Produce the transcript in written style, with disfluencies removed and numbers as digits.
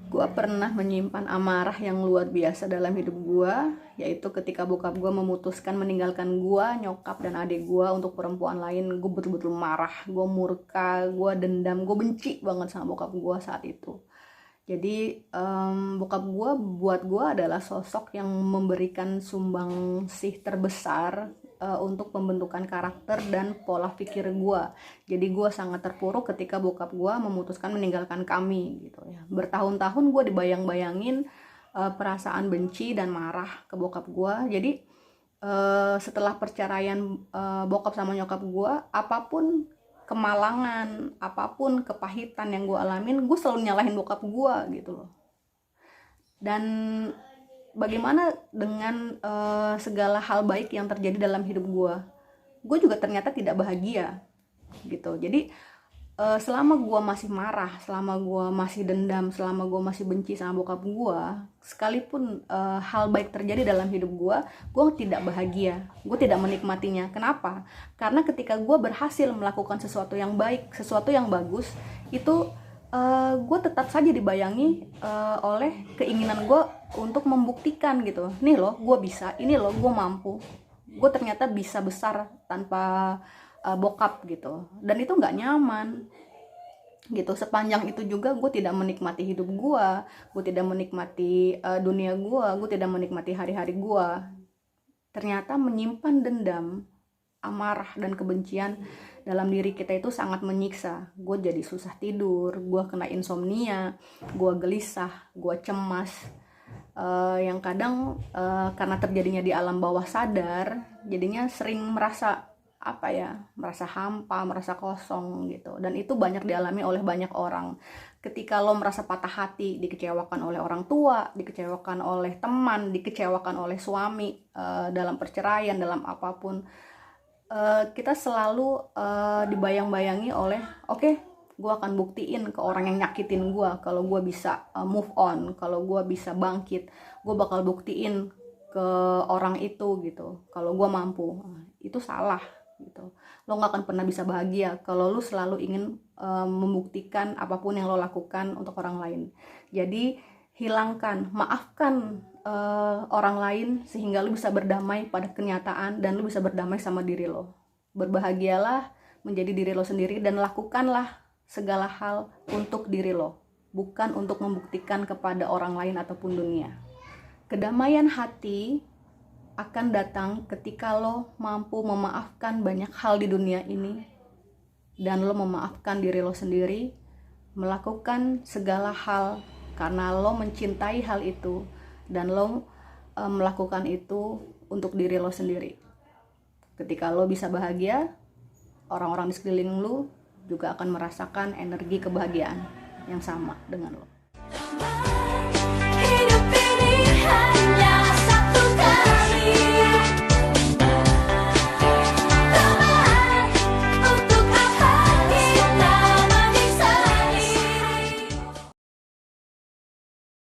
Gue pernah menyimpan amarah yang luar biasa dalam hidup gue, yaitu ketika bokap gue memutuskan meninggalkan gue, nyokap dan adik gue untuk perempuan lain. Gue betul-betul marah, gue murka, gue dendam, gue benci banget sama bokap gue saat itu. Jadi bokap gue buat gue adalah sosok yang memberikan sumbangsih terbesar untuk pembentukan karakter dan pola pikir gue. Jadi gue sangat terpuruk ketika bokap gue memutuskan meninggalkan kami gitu ya. Bertahun-tahun gue dibayang-bayangin perasaan benci dan marah ke bokap gue. Jadi setelah perceraian bokap sama nyokap gue, apapun kemalangan, apapun kepahitan yang gue alamin, gue selalu nyalahin bokap gue gitu loh. Dan bagaimana dengan segala hal baik yang terjadi dalam hidup gue juga ternyata tidak bahagia gitu. Jadi selama gue masih marah, selama gue masih dendam, selama gue masih benci sama bokap gue, sekalipun hal baik terjadi dalam hidup gue tidak bahagia, gue tidak menikmatinya. Kenapa? Karena ketika gue berhasil melakukan sesuatu yang baik, sesuatu yang bagus, itu gue tetap saja dibayangi oleh keinginan gue untuk membuktikan gitu. Nih loh, gue bisa, ini loh, gue mampu, gue ternyata bisa besar tanpa bokap gitu. Dan itu nggak nyaman gitu. Sepanjang itu juga gue tidak menikmati hidup gue tidak menikmati dunia gue tidak menikmati hari-hari gue. Ternyata menyimpan dendam, amarah dan kebencian dalam diri kita itu sangat menyiksa. Gue jadi susah tidur, gue kena insomnia, gue gelisah, gue cemas, yang kadang karena terjadinya di alam bawah sadar, jadinya sering merasa merasa hampa, merasa kosong gitu. Dan itu banyak dialami oleh banyak orang. Ketika lo merasa patah hati, dikecewakan oleh orang tua, dikecewakan oleh teman, dikecewakan oleh suami, dalam perceraian, dalam apapun, kita selalu dibayang-bayangi oleh oke, gue akan buktiin ke orang yang nyakitin gue kalau gue bisa move on, kalau gue bisa bangkit, gue bakal buktiin ke orang itu gitu kalau gue mampu. Itu salah gitu. Lo nggak akan pernah bisa bahagia kalau lo selalu ingin membuktikan apapun yang lo lakukan untuk orang lain. Jadi maafkan orang lain sehingga lo bisa berdamai pada kenyataan dan lo bisa berdamai sama diri lo. Berbahagialah menjadi diri lo sendiri dan lakukanlah segala hal untuk diri lo, bukan untuk membuktikan kepada orang lain ataupun dunia. Kedamaian hati akan datang ketika lo mampu memaafkan banyak hal di dunia ini dan lo memaafkan diri lo sendiri, melakukan segala hal karena lo mencintai hal itu dan lo melakukan itu untuk diri lo sendiri. Ketika lo bisa bahagia, orang-orang di sekeliling lo juga akan merasakan energi kebahagiaan yang sama dengan lo.